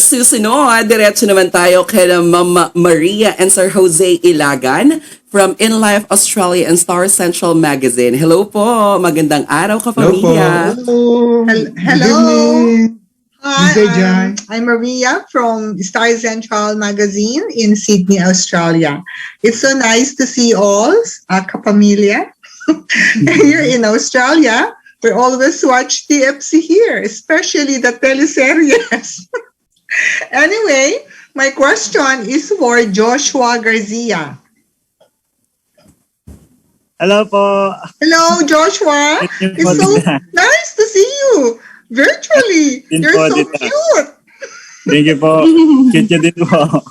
susunod, diretso naman tayo kay Mama Maria and Sir Jose Ilagan from In Life Australia and Star Central Magazine. Hello po, magandang araw ka, pamilya. Hello. Hi, I'm Maria from Star Central Magazine in Sydney, Australia. It's so nice to see all, kapamilya. Here in Australia, we always watch TFC here, especially the teleseries. Anyway, my question is for Joshua Garcia. Hello po. Hello, Joshua. It's so nice to see you virtually. You're so cute. Thank you po. Cute din po.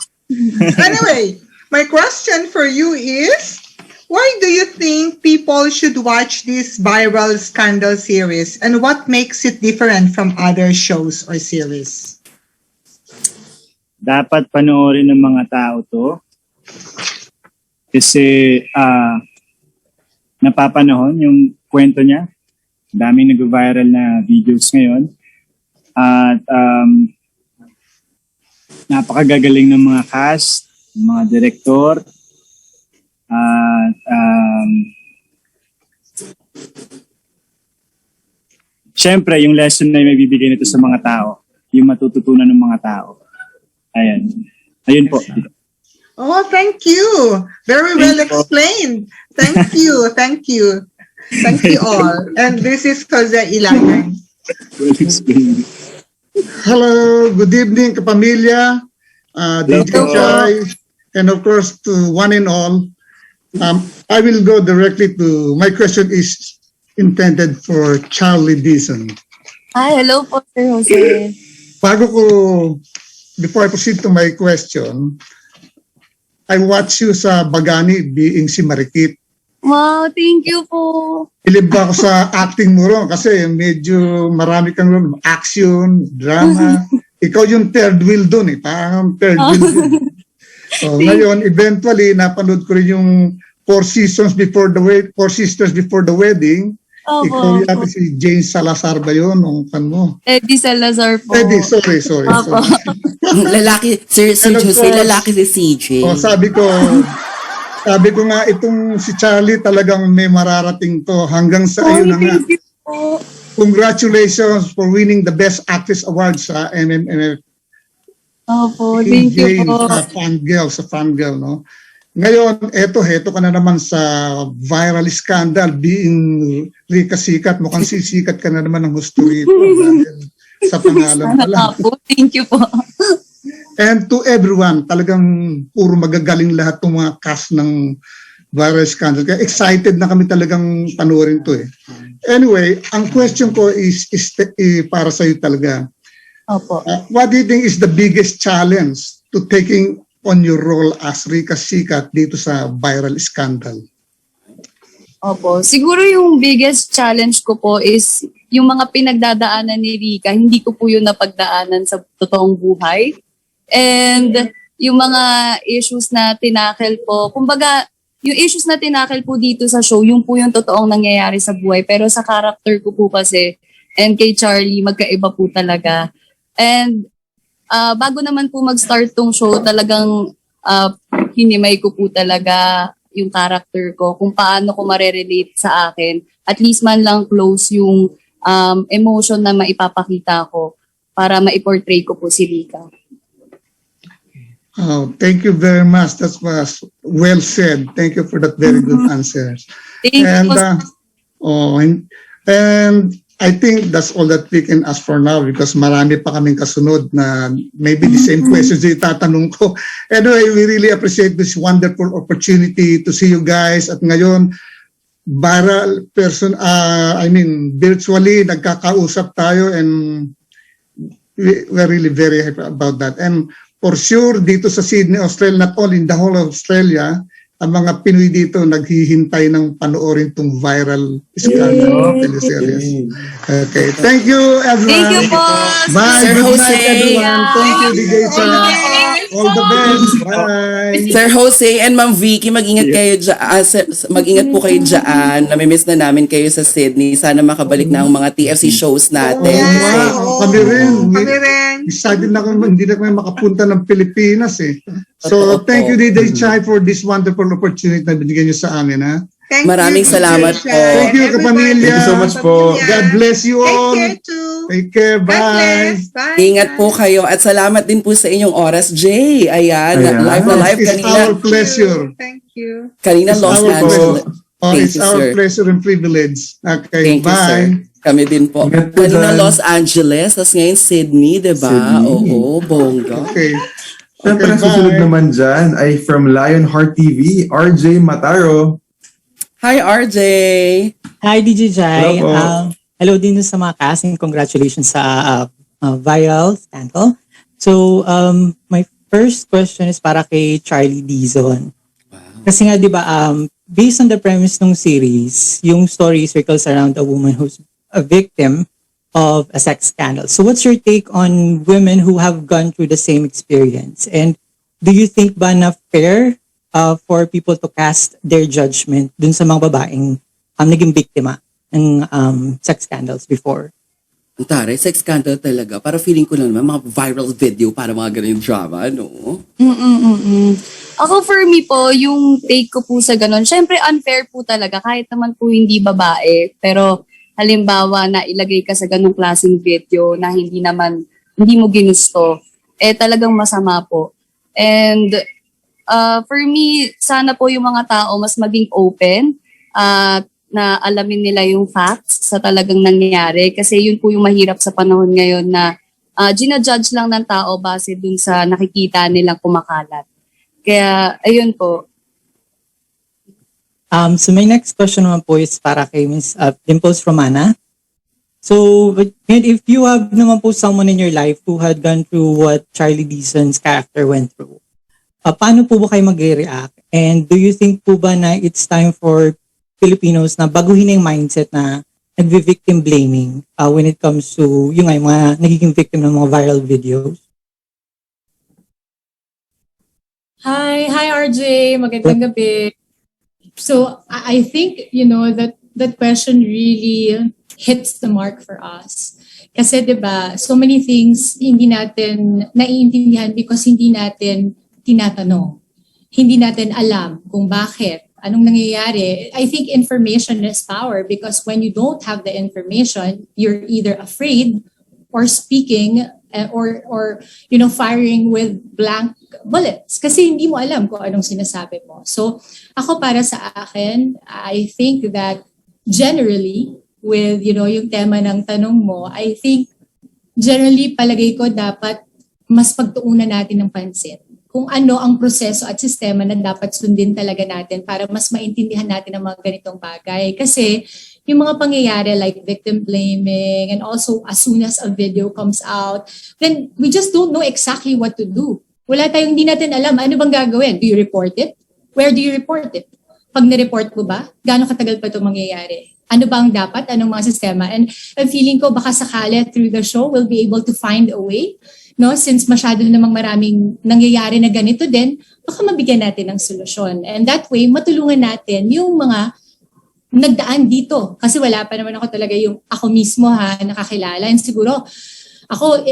Anyway, my question for you is, why do you think people should watch this viral scandal series, and what makes it different from other shows or series? Dapat panoorin ng mga tao to. Kasi napapanahon yung kwento niya. Daming nag-viral na videos ngayon. At napakagagaling ng mga cast, mga director. At syempre, yung lesson na may bibigay nito sa mga tao, yung matututunan ng mga tao. Ayan. Ayun po. Oh, thank you. Very well explained. Thank you. Thank you. Thank you all. And this is Jose Ilagan. Well explained. Hello, good evening, kapamilya, DJ Chai, and of course to one and all. I will go directly to, my question is intended for Charlie Dizon. Hi, hello po, Sir Jose. Before I proceed to my question, I watch you sa Bagani being si Marikit. Wow, thank you po. Bilib ba ako sa acting mo ron kasi medyo marami kang ron, action, drama. Ikaw yung third wheel dun parang third wheel dun. So ngayon, eventually, napanood ko rin yung Four Sisters Before the Wedding. Ikaw yata si Jane Salazar ba yun? Nung fan mo? Eddie Salazar po. Eddie, sorry. Lalaki, Sir Jose, lalaki si CJ. Sabi ko nga, itong si Charlie talagang may mararating to hanggang sa ayun na nga. Congratulations for winning the Best Actress Award sa MMFF. Opo, thank you po. Sa fangirl, no? Ngayon, heto ka na naman sa viral scandal being Rica sikat. Mukhang sisikat ka na naman ng gusto rito dahil sa pangalan pa lang. Thank you po. And to everyone, talagang puro magagaling lahat ng mga cast ng viral scandal. Kaya excited na kami talagang panoorin to eh. Anyway, ang question ko is para sa iyo talaga. Opo. What do you think is the biggest challenge to taking on your role as Rica sikat dito sa viral scandal? Opo. Siguro yung biggest challenge ko po is yung mga pinagdadaanan ni Rica, hindi ko po yun napagdaanan sa totoong buhay. And yung mga issues na tinakel po, kumbaga, yung issues na tinakel po dito sa show, yung po yung totoong nangyayari sa buhay. Pero sa character ko po kasi, and kay Charlie, magkaiba po talaga. And bago naman po mag-start tong show, talagang hinimay ko po talaga yung character ko, kung paano ko marerelate sa akin. At least man lang close yung emotion na maipapakita ko para maiportray ko po si Rica. Oh, thank you very much. That was well said. Thank you for that very good answer. Thank you. And I think that's all that we can ask for now because marami pa kaming kasunod na maybe the same questions yung tatanong ko. Anyway, we really appreciate this wonderful opportunity to see you guys. At ngayon, virtually nagkakausap tayo and we're really very happy about that. And for sure, dito sa Sydney, Australia, not only in the whole of Australia, ang mga Pinoy dito naghihintay ng panoorin tong viral scandal teleseries. Okay, thank you everyone. Thank you po. Bye. Sir Good Jose. night everyone. Thank you, DJ Chan. All the best. Bye. Sir Jose and Ma'am Vicky, mag-ingat kayo mag-ingat po kayo dyan. Namimiss na namin kayo sa Sydney. Sana makabalik na ang mga TFC shows natin. Wow, kami rin. Kami rin. excited na kami, hindi na kami makapunta ng Pilipinas eh. So, Totoo thank you, po. Diday Chai, for this wonderful opportunity na binigyan niyo sa amin, ha? Thank Maraming you, salamat Teacher po. Shai, Thank you, and everybody. kapamilya. Thank you so much po. Kapamilya. God bless you all. Take care too. Take care. God Bye. bless. Bye. Ingat po kayo at salamat din po sa inyong oras, Jay. Ayan, Ayan. live na live It's kanina. our pleasure. Thank you. Kanina It's Los our Angeles. pleasure. Oh, Thank it's you, our sir. pleasure and privilege. Okay, Thank you, sir. bye. Kami din po. Ingat po Kanina dyan. Los Angeles, tapos ngayon Sydney, di ba? Sydney. Oo, bongga. Okay. Siyempre, Okay, ang susunod bye. naman dyan ay from Lionheart TV, RJ Mataro. Hi, RJ! Hi, DJ Jai. Hello po. Hello din sa mga cast and congratulations sa viral scandal. So, my first question is para kay Charlie Dizon. Kasi nga, di ba, based on the premise ng series, yung story circles around a woman who's a victim of a sex scandal. So, what's your take on women who have gone through the same experience? And do you think ba na fair for people to cast their judgment dun sa mga babaeng naging biktima ng sex scandals before? Ang taray, sex scandal talaga. Para feeling ko lang naman, mga viral video para mga ganun drama, no? Ako for me po, yung take ko po sa ganun, syempre unfair po talaga kahit naman po hindi babae. Pero halimbawa na ilagay ka sa ganung klaseng video na hindi mo ginusto, talagang masama po. And for me, sana po yung mga tao mas maging open na alamin nila yung facts sa talagang nangyayari. Kasi yun po yung mahirap sa panahon ngayon na ginajudge lang ng tao base dun sa nakikita nilang kumakalat. Kaya, ayun po. So my next question naman po is para kay Miss Dimples Romana. So, and if you have naman po someone in your life who had gone through what Charlie Dizon's character went through, paano po ba kayo mag-react? And do you think po ba na it's time for Filipinos na baguhin yung mindset na nagvi-victim blaming when it comes to yung mga nagiging victim ng mga viral videos? Hi RJ, magandang gabi. So I think, that question really hits the mark for us. Kasi 'di ba, so many things hindi natin naiintindihan because hindi natin tinatanong. Hindi natin alam kung bakit, anong nangyayari. I think information is power because when you don't have the information, you're either afraid or speaking or firing with blank bullets kasi hindi mo alam kung anong sinasabi mo. So ako para sa akin, I think that generally with yung tema ng tanong mo, I think generally palagay ko dapat mas pagtuunan natin ng pansin kung ano ang proseso at sistema na dapat sundin talaga natin para mas maintindihan natin ang mga ganitong bagay. Kasi yung mga pangyayari like victim blaming and also as soon as a video comes out, then we just don't know exactly what to do. Hindi natin alam, ano bang gagawin? Do you report it? Where do you report it? Pag na-report mo ba, gaano katagal pa ito mangyayari? Ano ba ang dapat? Anong mga sistema? And I'm feeling ko baka sakali through the show, we'll be able to find a way. No, since masyado namang maraming nangyayari na ganito din, baka mabigyan natin ng solusyon. And that way, matulungan natin yung mga nagdaan dito. Kasi wala pa naman ako talaga yung ako mismo nakakilala. And siguro, ako,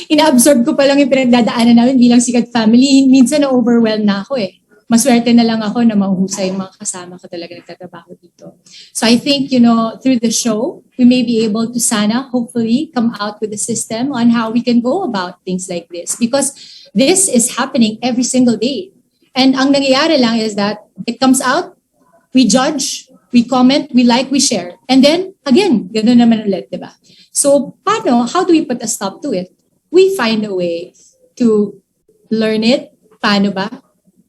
ina-absorb ko pa lang yung pinagdadaanan namin bilang sikat family. Minsan na-overwhelm na ako eh. Maswerte na lang ako na mahuhusay yung mga kasama ko talaga nagtatrabaho dito. So I think, through the show, we may be able to hopefully come out with a system on how we can go about things like this. Because this is happening every single day. And ang nangyayari lang is that it comes out, we judge, we comment, we like, we share. And then, again, gano'n naman ulit, di ba? So, how do we put a stop to it? We find a way to learn it. Paano ba?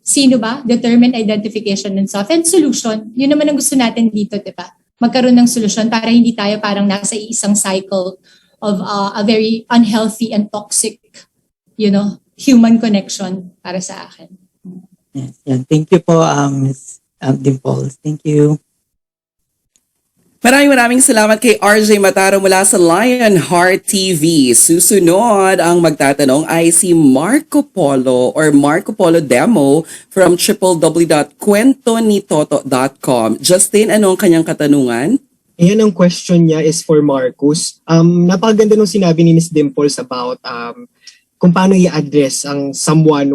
Sino ba? Determine identification and stuff. And solution. Yun naman ang gusto natin dito, di ba? Magkaroon ng solusyon para hindi tayo parang nasa isang cycle of a very unhealthy and toxic, human connection para sa akin. Yes, yan. Thank you po, Ms. Dimples. Thank you. Maraming salamat kay RJ Mataro mula sa Lionheart TV. Susunod ang magtatanong ay si Marco Polo or Marco Polo Demo from www.kwentonitoto.com. Justin, anong kanyang katanungan? Ayan, ang question niya is for Marcus. Napakaganda nung sinabi ni Miss Dimples about kung paano i-address ang someone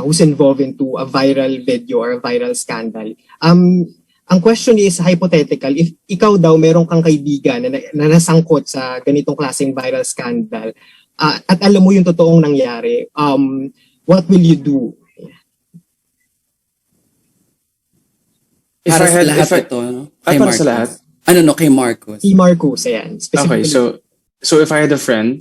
who's involved into a viral video or a viral scandal. Ang question is hypothetical. If ikaw daw meron kang kaibigan na nasangkot sa ganitong klaseng viral scandal at alam mo yung totoong nangyari, what will you do? Para sa lahat ito, no? Kay para sa Marcos. lahat? Kay Marcos. Si Marcos, ayan. Okay, so if I had a friend,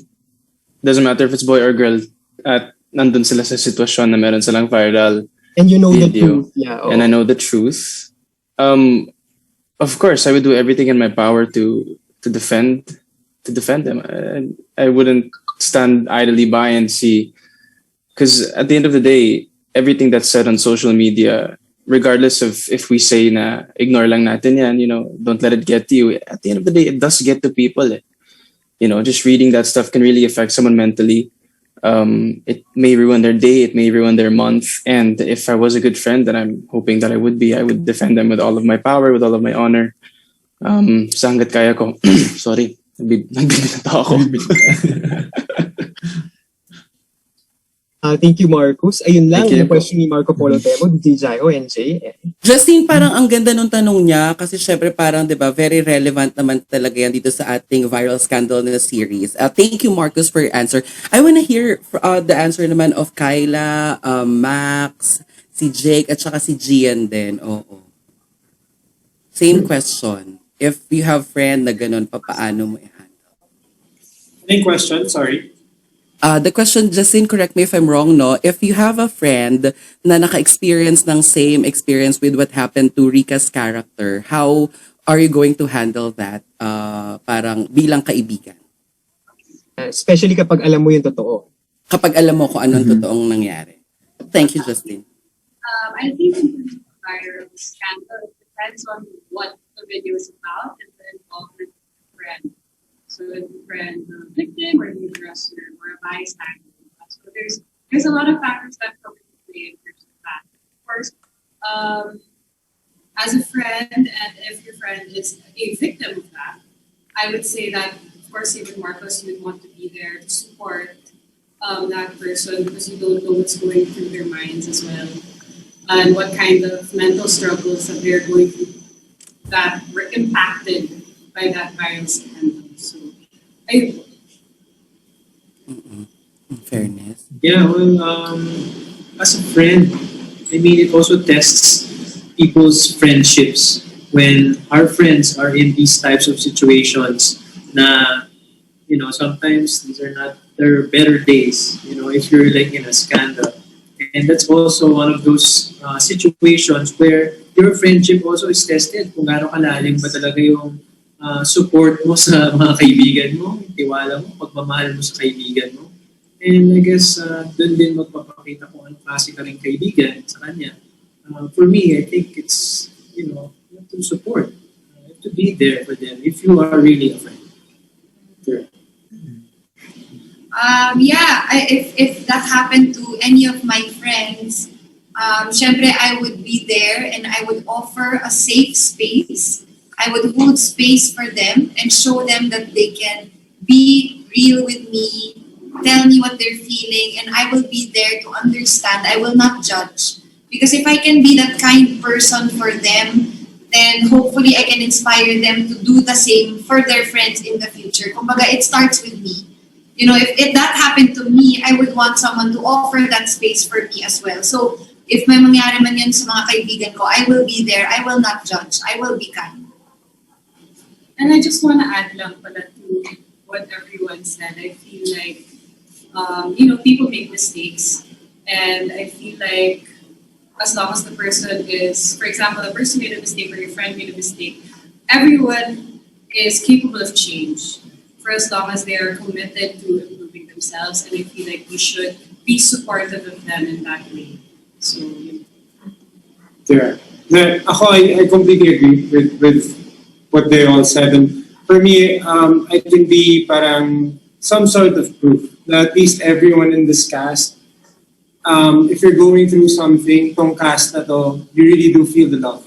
doesn't matter if it's boy or girl, at nandun sila sa sitwasyon na meron silang viral and you know the video, truth. Yeah, and I know the truth, of course, I would do everything in my power to defend them. I wouldn't stand idly by and see, because at the end of the day, everything that's said on social media, regardless of if we say na ignore lang natin yan, don't let it get to you. At the end of the day, it does get to people. Just reading that stuff can really affect someone mentally. It may ruin their day, it may ruin their month. And if I was a good friend, that I'm hoping that I would be, I would defend them with all of my power, with all of my honor. Sa hanggat kaya ko. Sorry, nagbibinata ako. Thank you, Marcus. Ayun lang, Thank you. yung question ni Marco Polo Temo, DJ Jairo, NJ. Justine, parang ang ganda nung tanong niya kasi syempre parang 'di ba very relevant naman talaga yan dito sa ating viral scandal na series. Thank you Marcus for your answer. I wanna hear the answer naman of Kyla, Max, si Jake at saka si Gian din. Oo. Same question. If you have friend na ganun, paano mo i-handle? Any question? Sorry. The question, Justine, correct me if I'm wrong, no? If you have a friend na naka-experience ng same experience with what happened to Rica's character, how are you going to handle that parang bilang kaibigan? Especially kapag alam mo yung totoo. Kapag alam mo kung anong totoong nangyari. Thank you, Justine. I think in terms of viral scandal, it depends on what the video is about and the involvement of the friend. So if the friend a victim or the aggressor or a bystander. So there's a lot of factors that come into play in terms of that. Of course, as a friend, and if your friend is a victim of that, I would say that, of course, even Marcos, you would want to be there to support that person because you don't know what's going through their minds as well and what kind of mental struggles that they're going through that were impacted by that viral scandal. So, Fairness. Yeah, well, as a friend, I mean, it also tests people's friendships when our friends are in these types of situations. Na, sometimes these are not their better days. If you're like in a scandal, and that's also one of those situations where your friendship also is tested. Kung gaano kalalim ba talaga yung support mo sa mga kaibigan mo, tiwala mo, pagmamahal mo sa kaibigan mo. And I guess doon din magpapakita kung anong klase ka rin kaibigan sa kanya. For me, I think it's, you have to support. You have to be there for them if you are really a friend. Sure. If that happened to any of my friends, syempre I would be there and I would offer a safe space. I would hold space for them and show them that they can be real with me, tell me what they're feeling, and I will be there to understand. I will not judge. Because if I can be that kind person for them, then hopefully I can inspire them to do the same for their friends in the future. Kumbaga, it starts with me. If that happened to me, I would want someone to offer that space for me as well. So, if may mangyari man yun sa mga kaibigan ko, I will be there. I will not judge. I will be kind. And I just want to add lang pala to what everyone said. I feel like, people make mistakes. And I feel like as long as the person is, for example, the person made a mistake or your friend made a mistake, everyone is capable of change for as long as they are committed to improving themselves. And I feel like we should be supportive of them in that way. So, Yeah. I completely agree with what they all said. And for me, I can be parang some sort of proof that at least everyone in this cast, if you're going through something, tong cast na to, you really do feel the love.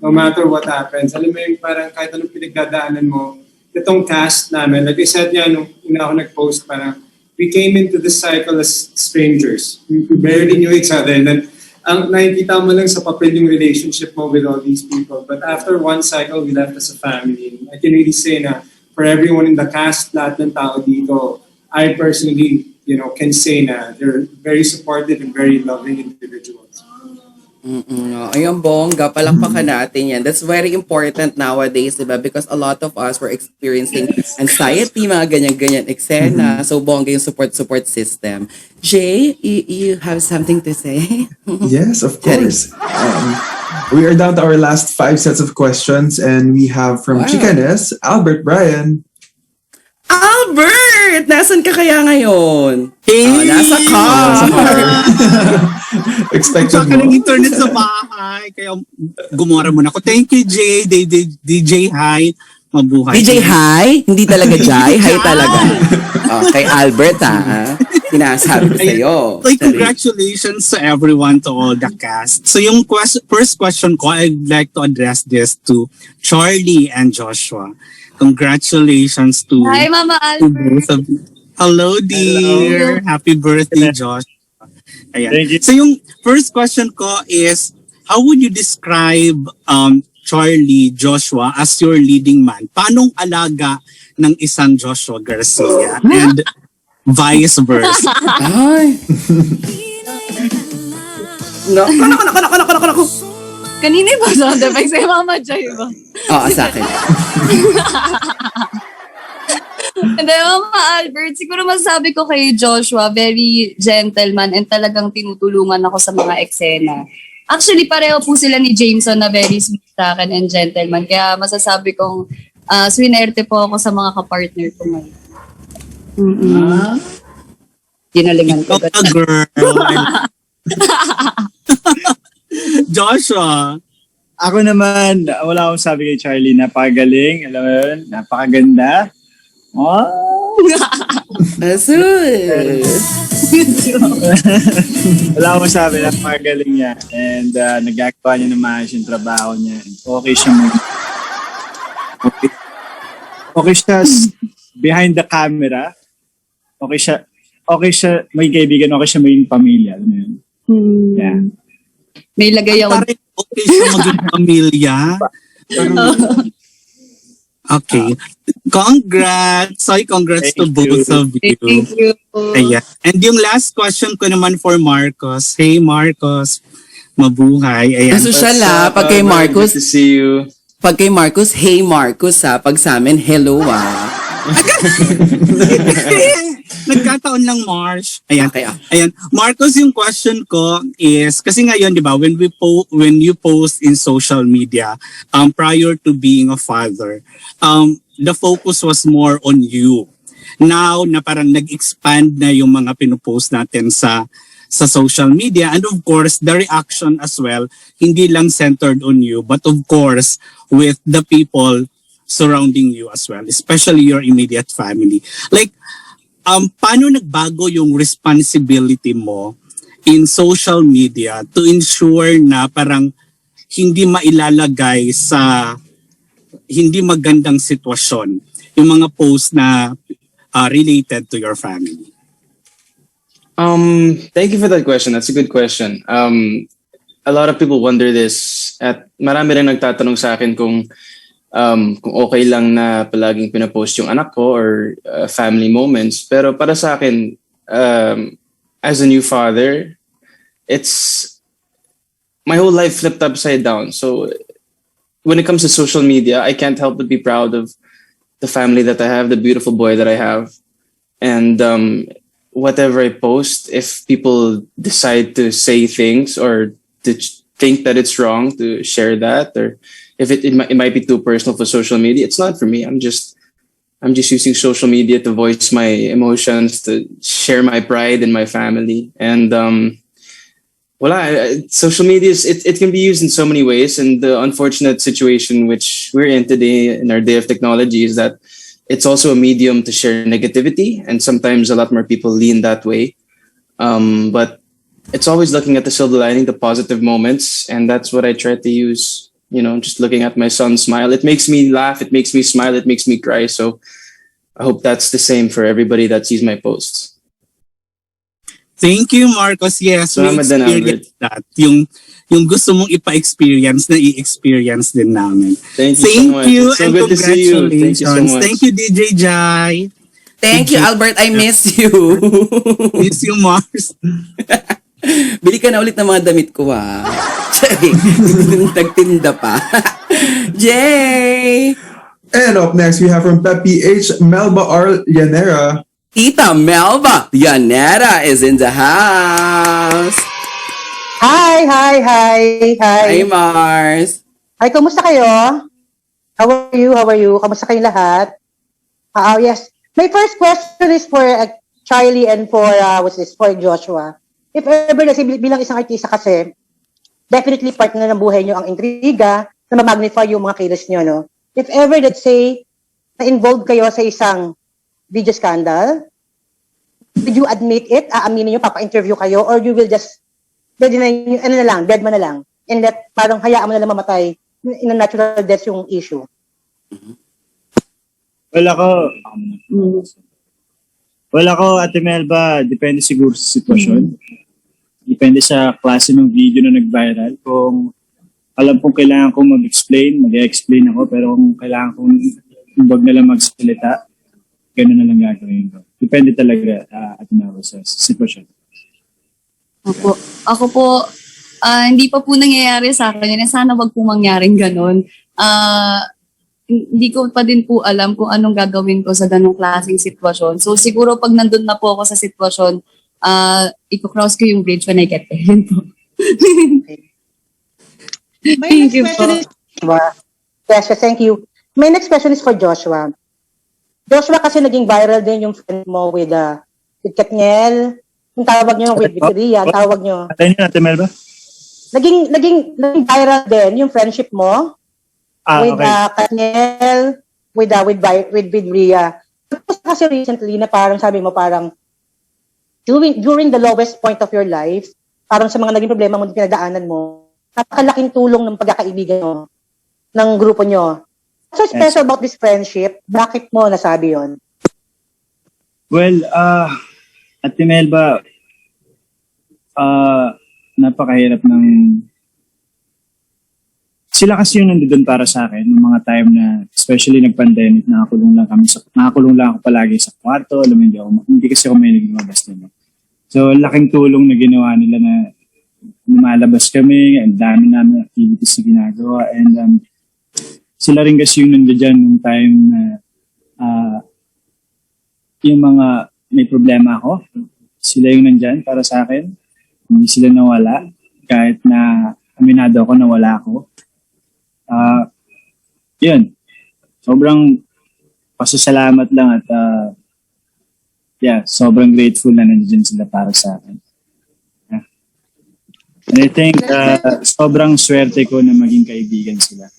no matter what happens. Alam mo yung parang kahit anong pinagdadaanan mo, itong cast namin, like I said yan, nung una ako nag-post, parang we came into this cycle as strangers. We barely knew each other. And then, ang nakikita mo lang sa papel yung relationship mo with all these people. But after one cycle, we left as a family. I can really say na for everyone in the cast, lahat ng tao dito, I personally, can say na they're very supportive and very loving individuals. Ayun, bongga, palakpakan natin yan. That's very important nowadays, diba? Because a lot of us were experiencing anxiety, mga ganyan-ganyan eksena. So, bongga yung support system. Jay, you have something to say? Yes, of course. We are down to our last 5 sets of questions, and we have from Chicanes, Albert Bryan. Albert! Nasaan ka kaya ngayon? Nasa car! Expected Saka mo? ng internet sa bahay. Kaya gumora muna ako. Thank you, Jay. DJ Hi. Mabuhay. DJ Hi? Hindi talaga Jai? Hi talaga. Kay Albert sinasabi ko sa'yo. Like, congratulations to everyone, to all the cast. So yung first question ko, I'd like to address this to Charlie and Joshua. Congratulations to Hi, Mama to Albert. both of you. Hello, dear. Happy birthday, Joshua. Ayan. Thank you. So yung first question ko is, how would you describe Charlie, Joshua as your leading man? Paanong alaga ng isang Joshua Garcia? And vice versa. Ay! Naku. Kanina ba sound effects? Kay Mama Joy ba? Oo, sa akin. And then, Mama Albert, siguro masasabi ko kay Joshua, very gentleman and talagang tinutulungan ako sa mga eksena. Actually, pareho po sila ni Jameson na very sweet sa akin and gentleman. Kaya masasabi kong swinerte po ako sa mga kapartner ko ngayon. Ginalingan ko. Ikaw, girl. Joshua. Ako naman, wala akong sabi kay Charlie. Napakagaling. Alam mo yun? Napakaganda. Oh! Asul! Wala akong sabi. Napakagaling niya. And nagagawa niya naman yung trabaho niya. Okay siya okay siya behind the camera. Okay siya may kaibigan. Okay siya may pamilya. Alam mo yun? Yeah. May lagay ako. Parang okay siya maging pamilya. Okay. Congrats to both of you. Thank you. Ayan. And yung last question ko naman for Marcos. Hey, Marcos. Mabuhay. Ayan. Social pag kay Marcos. Good to see you. Pag kay Marcos, hey Marcos Pag sa amin, hello Nagkataon lang, Marsh. Ayan. Okay, Ayan. Marcos, yung question ko is, kasi ngayon, di ba, when you post in social media, prior to being a father, the focus was more on you. Now, na parang nag-expand na yung mga pinupost natin sa social media. And of course, the reaction as well, hindi lang centered on you, but of course, with the people surrounding you as well, especially your immediate family. Like, paano nagbago yung responsibility mo in social media to ensure na parang hindi mailalagay sa hindi magandang sitwasyon yung mga posts na related to your family? Thank you for that question. That's a good question. A lot of people wonder this at marami rin nagtatanong sa akin kung okay lang na palaging pinapost yung anak ko or family moments. Pero para sa akin, as a new father, it's my whole life flipped upside down. So when it comes to social media, I can't help but be proud of the family that I have, the beautiful boy that I have. And whatever I post, if people decide to say things or to think that it's wrong to share that, or if it might be too personal for social media, it's not for me. I'm just using social media to voice my emotions, to share my pride in my family. And social media it can be used in so many ways. And the unfortunate situation which we're in today in our day of technology is that it's also a medium to share negativity, and sometimes a lot more people lean that way. But it's always looking at the silver lining, the positive moments, and that's what I try to use just looking at my son smile. It makes me laugh, it makes me smile, it makes me cry. So I hope that's the same for everybody that sees my posts. Thank you, Marcos. Yes, we Salamat din, experience that. Yung gusto mong ipa-experience na i-experience din namin. Thank you so much. It's so and good to see you. Thank you so congratulations. much. Thank you, DJ Jai. Thank you, Albert. I miss you. Miss you, Mars. Bili ka na ulit ng mga damit ko, ha? Tagtinda pa. Jay! And up next, we have from Pepe H. Melba R. Llanera. Tita Melba Llanera is in the house. Hi. Hi, Mars. Hi, kumusta kayo? How are you? Kamusta kayong lahat? Yes. My first question is for Charlie and for for Joshua. If ever kasi bilang isang artista kasi, definitely part na ng buhay nyo ang intriga na ma-magnify yung mga kilos nyo, no? If ever, let's say, na-involved kayo sa isang video scandal, did you admit it? Aaminin nyo, papa-interview kayo, or you will just, dead man na lang, and let, parang hayaan mo na lang mamatay in a natural death yung issue? Wala ko, Ate Melba, depende siguro sa sitwasyon. Depende sa klase ng video na nag-viral. Kung alam kong kailangan kong mag-explain, mag-explain ako, pero kung kailangan kong huwag na lang magsalita, gano'n na lang gagawin ko. Depende talaga, Ate Melba, sa sitwasyon. Ako po, hindi pa po nangyayari sa akin. Sana wag po mangyaring ganun. Hindi ko pa din po alam kung anong gagawin ko sa ganong klaseng sitwasyon. So siguro pag nandun na po ako sa sitwasyon, i-cross ko yung bridge when I get there. Thank you po. Yes, thank you. My next question is for Joshua. Joshua, kasi naging viral din yung friend mo with Katniel. Yung tawag nyo with Ria, tawag nyo. Atay niyo, Ate Melba? Naging viral din yung friendship mo with Katniel, with Ria. Tapos kasi recently na parang sabi mo parang during the lowest point of your life, parang sa mga naging problema mo pinagdaanan mo, napakalaking tulong ng pagkakaibigan mo, ng grupo nyo. What's so special about this friendship? Bakit mo nasabi yon? Well, Ate Melba, napakahirap ng... Sila kasi yung nandun para sa akin, yung mga time na, especially nag-pandemic, nakakulong lang ako palagi sa kwarto, alam mo, hindi kasi ako may lumabas din. So, laking tulong na ginawa nila na lumalabas kami, ang dami namin activities na ginagawa, and sila rin kasi yung nandiyan nung time na yung mga may problema ako, sila yung nandyan para sa akin, hindi sila nawala, kahit na aminado ako na wala ako. Yun, sobrang pasasalamat lang at sobrang grateful na nandiyan sila para sa akin. And I think sobrang swerte ko na maging kaibigan sila.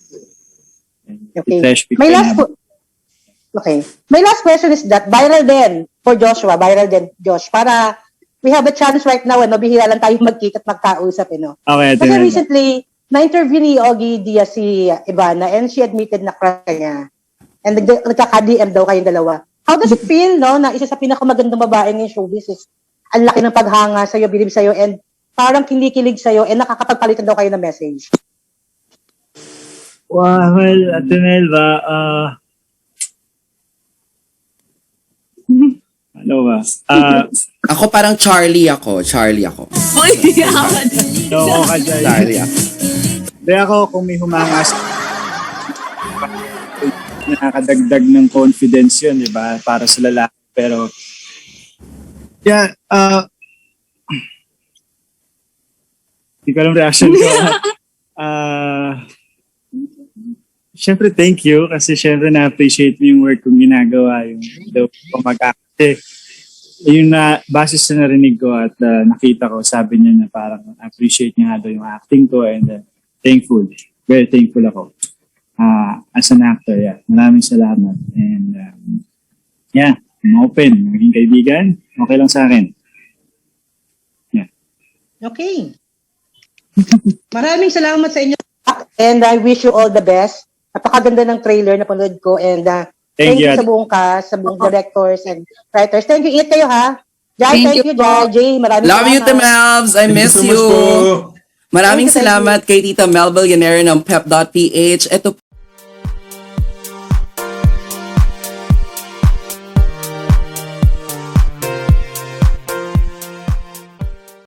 Okay. My last question is that viral din for Joshua, Josh, para we have a chance right now, mabihira lang tayo magkita at magkausap, no? Okay, kasi recently, na-interview ni Ogie Diaz si Ivana and she admitted na crush ka niya. And nagkaka-DM daw kayong dalawa. How does it feel, no, na isa sa pinakamagandang babae ng showbiz is ang laki ng paghanga sa'yo, bilib sa'yo, and parang kinikilig sa'yo, and nakakapagpalitan daw kayo ng message? Well, Ate Melba, ano ba? Ako parang Charlie ako. Charlie ako. Hindi ako, kung may humanga nakakadagdag ng confidence yun, di ba? Para sa lalaki. Pero, hindi ko alam reaction ko. Syempre, thank you. Kasi syempre, na-appreciate mo yung work kong ginagawa. Yung pamag-acte. Yung base sa narinig ko at nakita ko, sabi niya na parang appreciate niya daw yung acting ko and thankful. Very thankful ako. As an actor, Maraming salamat. And I'm open. Maging kaibigan, okay lang sa akin. Okay. Maraming salamat sa inyo. And I wish you all the best. Napakaganda ng trailer na panood ko. And thank you sa buong cast, sa buong directors and writers. Thank you. Ingat kayo ha. Jai, thank you, Jai. Jay, maraming Love you, salamat. Melvs. I miss so you. much po. Maraming Thank you, thank salamat kay Tita Mel Villanera ng pep.ph. Ito